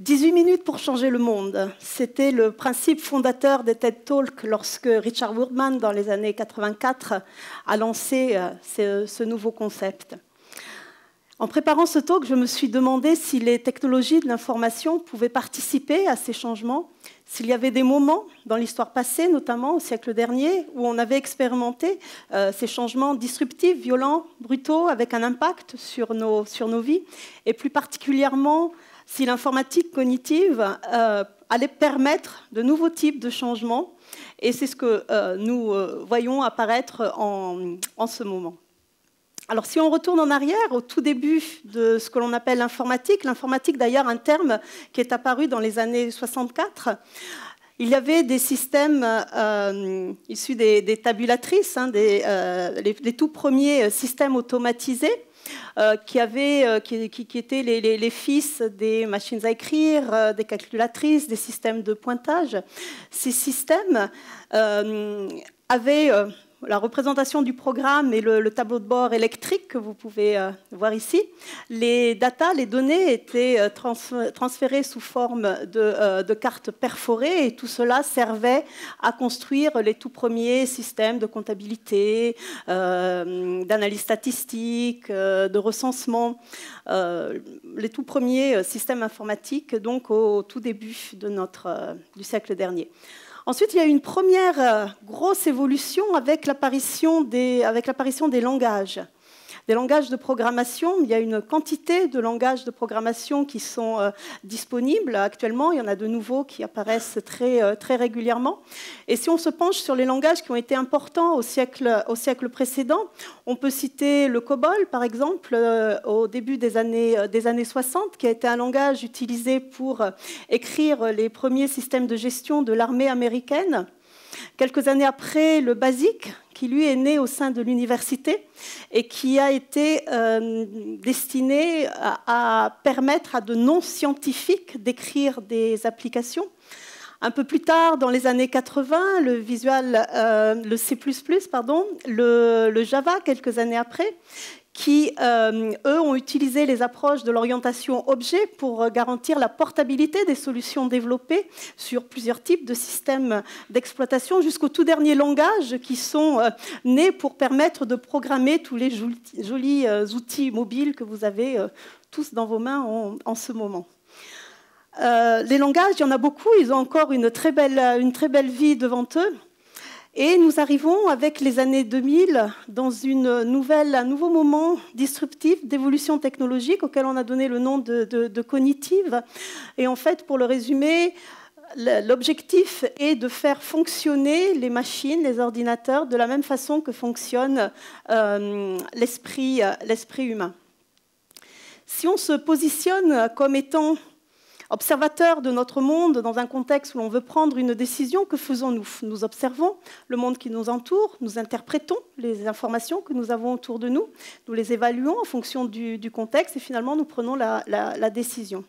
18 minutes pour changer le monde. C'était le principe fondateur des TED Talks lorsque Richard Woodman, dans les années 84, a lancé ce nouveau concept. En préparant ce talk, je me suis demandé si les technologies de l'information pouvaient participer à ces changements, s'il y avait des moments dans l'histoire passée, notamment au siècle dernier, où on avait expérimenté ces changements disruptifs, violents, brutaux, avec un impact sur nos vies, et plus particulièrement si l'informatique cognitive allait permettre de nouveaux types de changements. Et c'est ce que nous voyons apparaître en ce moment. Alors, si on retourne en arrière, au tout début de ce que l'on appelle l'informatique d'ailleurs, un terme qui est apparu dans les années 64, il y avait des systèmes issus des tabulatrices, les tout premiers systèmes automatisés, qui étaient les fils des machines à écrire, des calculatrices, des systèmes de pointage. Ces systèmes avaient la représentation du programme et le tableau de bord électrique que vous pouvez voir ici. Les données étaient transférées sous forme de cartes perforées et tout cela servait à construire les tout premiers systèmes de comptabilité, d'analyse statistique, de recensement, les tout premiers systèmes informatiques donc au tout début du siècle dernier. Ensuite, il y a eu une première grosse évolution avec l'apparition des langages. Des langages de programmation, il y a une quantité de langages de programmation qui sont disponibles actuellement. Il y en a de nouveaux qui apparaissent très régulièrement. Et si on se penche sur les langages qui ont été importants au siècle précédent, on peut citer le COBOL, par exemple, au début des années 60, qui a été un langage utilisé pour écrire les premiers systèmes de gestion de l'armée américaine. Quelques années après, le BASIC, qui lui est né au sein de l'université et qui a été destiné à permettre à de non-scientifiques d'écrire des applications. Un peu plus tard, dans les années 80, le C++, le Java, quelques années après, qui, eux, ont utilisé les approches de l'orientation objet pour garantir la portabilité des solutions développées sur plusieurs types de systèmes d'exploitation, jusqu'aux tout derniers langages qui sont nés pour permettre de programmer tous les jolis outils mobiles que vous avez tous dans vos mains en ce moment. Les langages, il y en a beaucoup, ils ont encore une très belle vie devant eux. Et nous arrivons avec les années 2000 dans un nouveau moment disruptif d'évolution technologique auquel on a donné le nom de cognitive. Et en fait, pour le résumer, l'objectif est de faire fonctionner les machines, les ordinateurs, de la même façon que fonctionne l'esprit humain. Si on se positionne comme étant observateur de notre monde dans un contexte où l'on veut prendre une décision, que faisons-nous? Nous observons le monde qui nous entoure, nous interprétons les informations que nous avons autour de nous, nous les évaluons en fonction du contexte et finalement nous prenons la décision.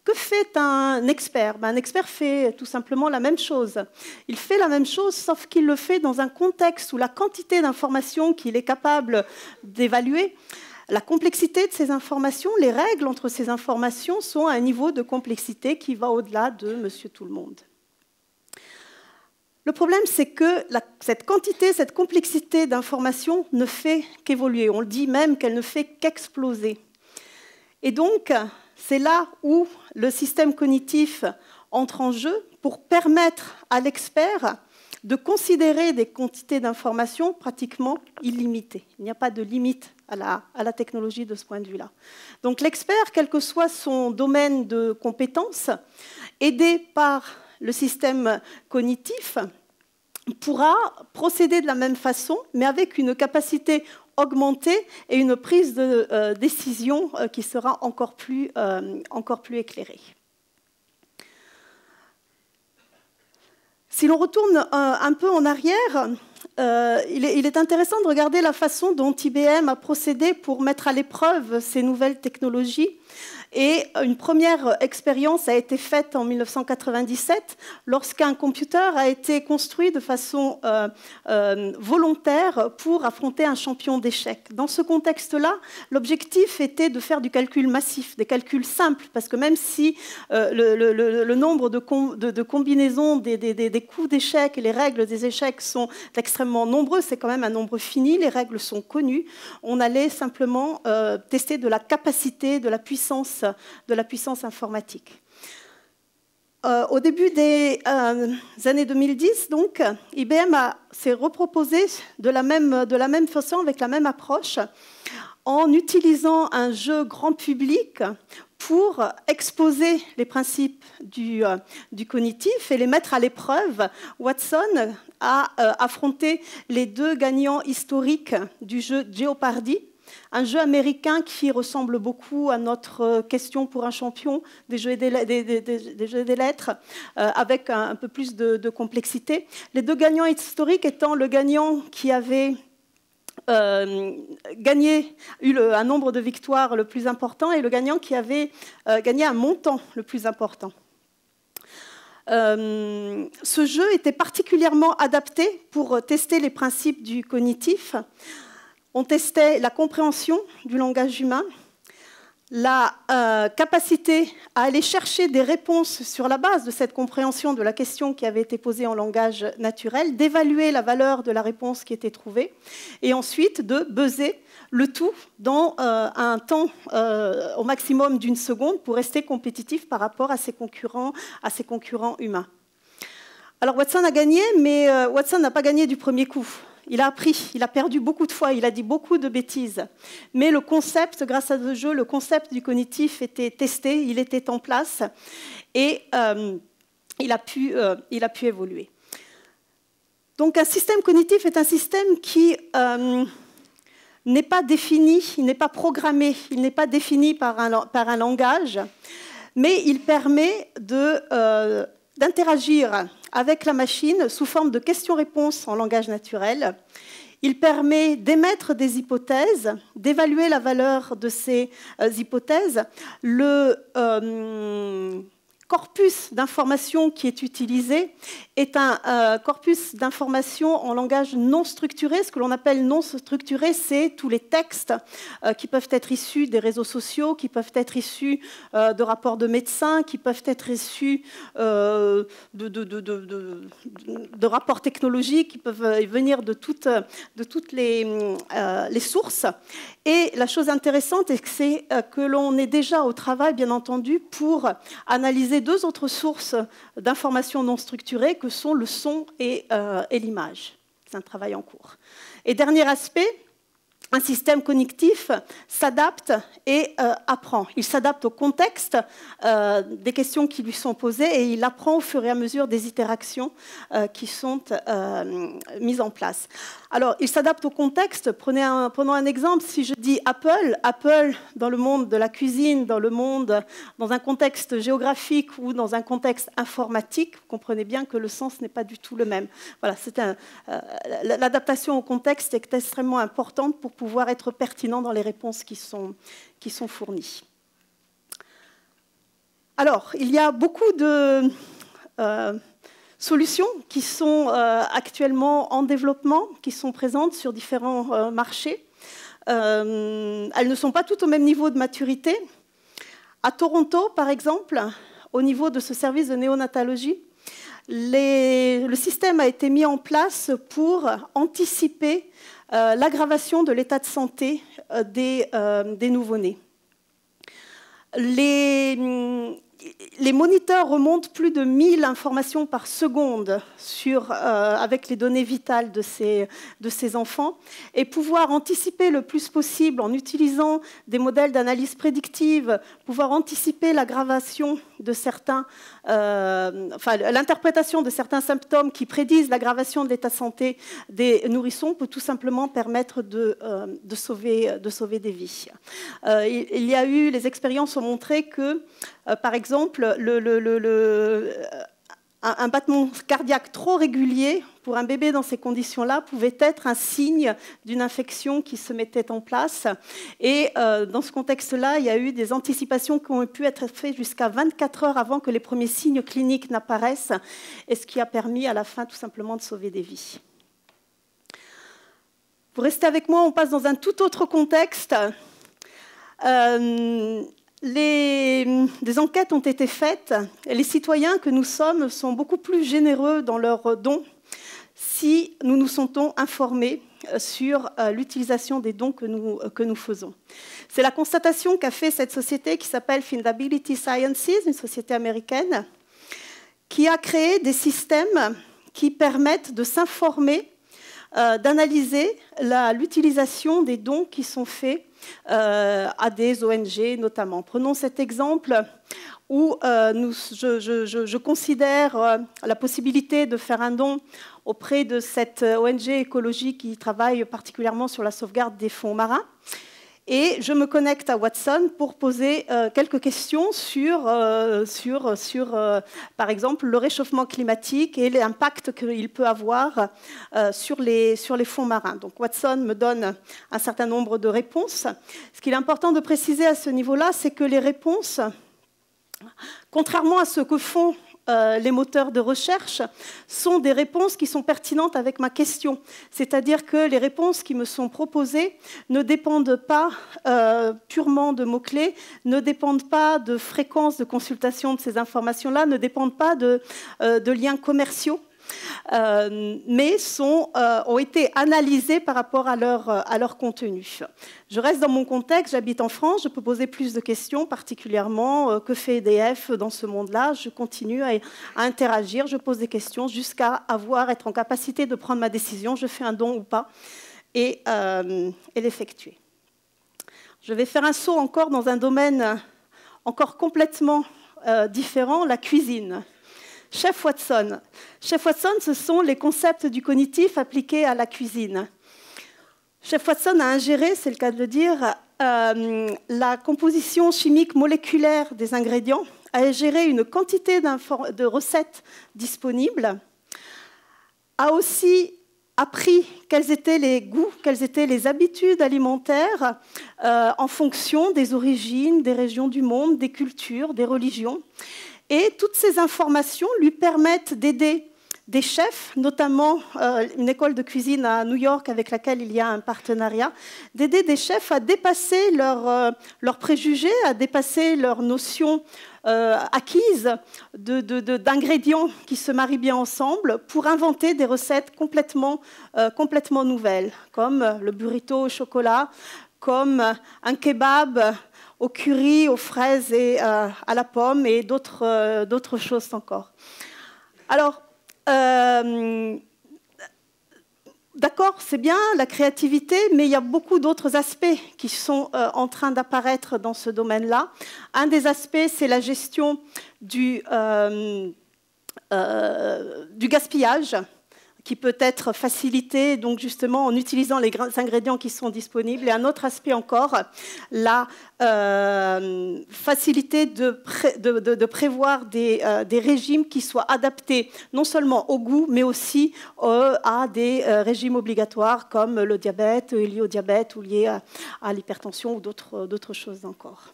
Que fait un expert? Un expert fait tout simplement la même chose. Il fait la même chose, sauf qu'il le fait dans un contexte où la quantité d'informations qu'il est capable d'évaluer, la complexité de ces informations, les règles entre ces informations sont à un niveau de complexité qui va au-delà de Monsieur Tout-le-Monde. Le problème, c'est que cette quantité, cette complexité d'informations ne fait qu'évoluer. On le dit même qu'elle ne fait qu'exploser. Et donc, c'est là où le système cognitif entre en jeu pour permettre à l'expert de considérer des quantités d'informations pratiquement illimitées. Il n'y a pas de limite à la technologie de ce point de vue-là. Donc l'expert, quel que soit son domaine de compétences, aidé par le système cognitif, pourra procéder de la même façon, mais avec une capacité augmentée et une prise de décision qui sera encore plus éclairée. Si l'on retourne un peu en arrière, il est intéressant de regarder la façon dont IBM a procédé pour mettre à l'épreuve ces nouvelles technologies Et une première expérience a été faite en 1997 lorsqu'un computer a été construit de façon volontaire pour affronter un champion d'échecs. Dans ce contexte-là, l'objectif était de faire du calcul massif, des calculs simples, parce que même si le nombre de combinaisons des coups d'échecs et les règles des échecs sont extrêmement nombreux, c'est quand même un nombre fini, les règles sont connues, on allait simplement tester de la capacité, de la puissance informatique. Au début des années 2010, donc, IBM s'est reproposé de la même façon, avec la même approche, en utilisant un jeu grand public pour exposer les principes du cognitif et les mettre à l'épreuve. Watson a affronté les deux gagnants historiques du jeu Jeopardy, un jeu américain qui ressemble beaucoup à notre question pour un champion des jeux des lettres, avec un peu plus de complexité. Les deux gagnants historiques étant le gagnant qui avait eu un nombre de victoires le plus important et le gagnant qui avait gagné un montant le plus important. Ce jeu était particulièrement adapté pour tester les principes du cognitif. On testait la compréhension du langage humain, la capacité à aller chercher des réponses sur la base de cette compréhension de la question qui avait été posée en langage naturel, d'évaluer la valeur de la réponse qui était trouvée, et ensuite de buzzer le tout dans un temps au maximum d'une seconde pour rester compétitif par rapport à ses concurrents humains. Alors Watson a gagné, mais Watson n'a pas gagné du premier coup. Il a appris, il a perdu beaucoup de fois, il a dit beaucoup de bêtises. Mais le concept, grâce à ce jeu, le concept du cognitif était testé, il était en place et il a pu évoluer. Donc un système cognitif est un système qui n'est pas défini, il n'est pas programmé, il n'est pas défini par un langage, mais il permet d'interagir avec la machine sous forme de questions-réponses en langage naturel. Il permet d'émettre des hypothèses, d'évaluer la valeur de ces hypothèses. Le corpus d'informations qui est utilisé est un corpus d'informations en langage non structuré. Ce que l'on appelle non structuré, c'est tous les textes qui peuvent être issus des réseaux sociaux, qui peuvent être issus de rapports de médecins, qui peuvent être issus de rapports technologiques, qui peuvent venir de toutes les sources. Et la chose intéressante, c'est que l'on est déjà au travail, bien entendu, pour analyser deux autres sources d'informations non structurées que sont le son et l'image. C'est un travail en cours. Et dernier aspect, un système cognitif s'adapte et apprend. Il s'adapte au contexte des questions qui lui sont posées et il apprend au fur et à mesure des itérations qui sont mises en place. Alors, il s'adapte au contexte. Prenons un exemple. Si je dis Apple, Apple dans le monde de la cuisine, dans un contexte géographique ou dans un contexte informatique, vous comprenez bien que le sens n'est pas du tout le même. Voilà, l'adaptation au contexte est extrêmement importante pour pouvoir être pertinent dans les réponses qui sont fournies. Alors, il y a beaucoup de solutions qui sont actuellement en développement, qui sont présentes sur différents marchés. Elles ne sont pas toutes au même niveau de maturité. À Toronto, par exemple, au niveau de ce service de néonatologie, le système a été mis en place pour anticiper l'aggravation de l'état de santé des nouveau-nés. Les moniteurs remontent plus de 1000 informations par seconde avec les données vitales de ces enfants et pouvoir anticiper le plus possible en utilisant des modèles d'analyse prédictive, pouvoir anticiper l'aggravation de l'interprétation de certains symptômes qui prédisent l'aggravation de l'état de santé des nourrissons peut tout simplement permettre de sauver des vies. Les expériences ont montré que, par exemple, un battement cardiaque trop régulier pour un bébé dans ces conditions-là pouvait être un signe d'une infection qui se mettait en place. Et dans ce contexte-là, il y a eu des anticipations qui ont pu être faites jusqu'à 24 heures avant que les premiers signes cliniques n'apparaissent, et ce qui a permis à la fin tout simplement de sauver des vies. Vous restez avec moi, on passe dans un tout autre contexte. Des enquêtes ont été faites et les citoyens que nous sommes sont beaucoup plus généreux dans leurs dons si nous nous sentons informés sur l'utilisation des dons que nous faisons. C'est la constatation qu'a fait cette société qui s'appelle Findability Sciences, une société américaine, qui a créé des systèmes qui permettent de s'informer, d'analyser l'utilisation des dons qui sont faits à des ONG notamment. Prenons cet exemple où je considère la possibilité de faire un don auprès de cette ONG écologique qui travaille particulièrement sur la sauvegarde des fonds marins. Et je me connecte à Watson pour poser quelques questions sur par exemple, le réchauffement climatique et l'impact qu'il peut avoir sur les fonds marins. Donc Watson me donne un certain nombre de réponses. Ce qu'il est important de préciser à ce niveau-là, c'est que les réponses, contrairement à ce que font les moteurs de recherche, sont des réponses qui sont pertinentes avec ma question. C'est-à-dire que les réponses qui me sont proposées ne dépendent pas purement de mots-clés, ne dépendent pas de fréquence de consultation de ces informations-là, ne dépendent pas de liens commerciaux, mais ont été analysées par rapport à leur contenu. Je reste dans mon contexte, j'habite en France, je peux poser plus de questions, particulièrement que fait EDF dans ce monde-là. Je continue à interagir, je pose des questions jusqu'à être en capacité de prendre ma décision, je fais un don ou pas, et l'effectuer. Je vais faire un saut encore dans un domaine encore complètement différent, la cuisine. Chef Watson. Chef Watson, ce sont les concepts du cognitif appliqués à la cuisine. Chef Watson a ingéré, c'est le cas de le dire, la composition chimique moléculaire des ingrédients, a ingéré une quantité de recettes disponibles, a aussi appris quels étaient les goûts, quelles étaient les habitudes alimentaires en fonction des origines, des régions du monde, des cultures, des religions. Et toutes ces informations lui permettent d'aider des chefs, notamment une école de cuisine à New York avec laquelle il y a un partenariat, d'aider des chefs à dépasser leurs préjugés, à dépasser leurs notions acquises d'ingrédients qui se marient bien ensemble pour inventer des recettes complètement nouvelles, comme le burrito au chocolat, comme un kebab au curry, aux fraises et à la pomme et d'autres choses encore. Alors, d'accord, c'est bien la créativité, mais il y a beaucoup d'autres aspects qui sont en train d'apparaître dans ce domaine-là. Un des aspects, c'est la gestion du gaspillage, qui peut être facilité donc justement en utilisant les ingrédients qui sont disponibles. Et un autre aspect encore, la facilité de prévoir des régimes qui soient adaptés non seulement au goût, mais aussi à des régimes obligatoires comme le diabète, lié au diabète ou lié à l'hypertension ou d'autres choses encore.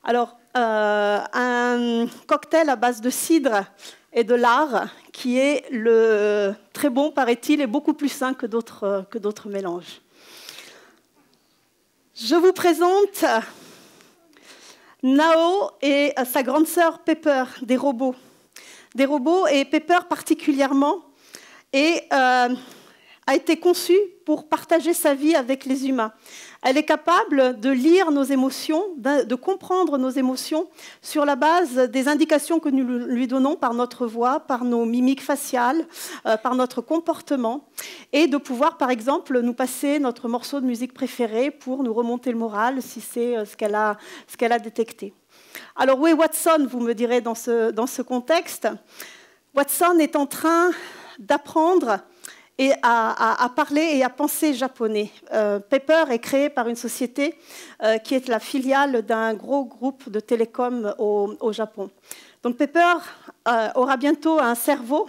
Alors, un cocktail à base de cidre et de lard, qui est très bon, paraît-il, et beaucoup plus sain que d'autres mélanges. Je vous présente Nao et sa grande sœur Pepper, des robots. Des robots, et Pepper particulièrement, a été conçue pour partager sa vie avec les humains. Elle est capable de lire nos émotions, de comprendre nos émotions sur la base des indications que nous lui donnons par notre voix, par nos mimiques faciales, par notre comportement, et de pouvoir, par exemple, nous passer notre morceau de musique préféré pour nous remonter le moral si c'est ce qu'elle a détecté. Alors où est Watson, vous me direz, dans ce contexte? Watson est en train d'apprendre et à parler et à penser japonais. Pepper est créé par une société qui est la filiale d'un gros groupe de télécom au Japon. Donc Pepper aura bientôt un cerveau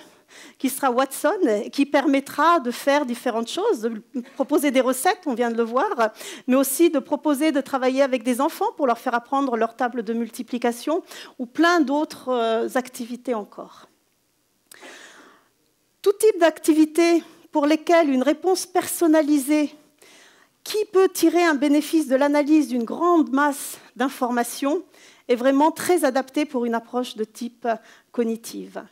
qui sera Watson, qui permettra de faire différentes choses, de proposer des recettes, on vient de le voir, mais aussi de proposer de travailler avec des enfants pour leur faire apprendre leur table de multiplication ou plein d'autres activités encore. Tout type d'activité pour lesquelles une réponse personnalisée qui peut tirer un bénéfice de l'analyse d'une grande masse d'informations est vraiment très adapté pour une approche de type cognitive.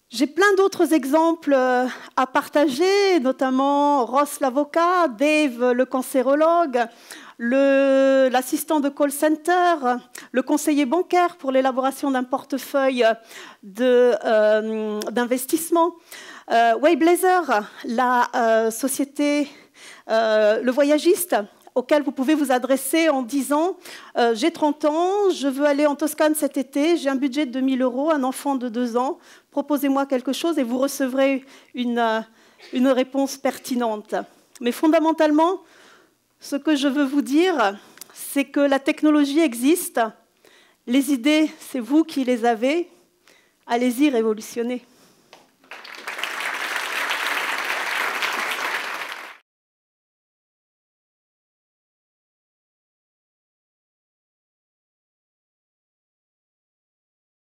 J'ai plein d'autres exemples à partager, notamment Ross l'avocat, Dave le cancérologue, l'assistant de call center, le conseiller bancaire pour l'élaboration d'un portefeuille d'investissement, Wayblazer, la société, le voyagiste, auquel vous pouvez vous adresser en disant « J'ai 30 ans, je veux aller en Toscane cet été, j'ai un budget de 2 000 €, un enfant de 2 ans, proposez-moi quelque chose » et vous recevrez une réponse pertinente. Mais fondamentalement, ce que je veux vous dire, c'est que la technologie existe, les idées, c'est vous qui les avez, allez-y, révolutionnez.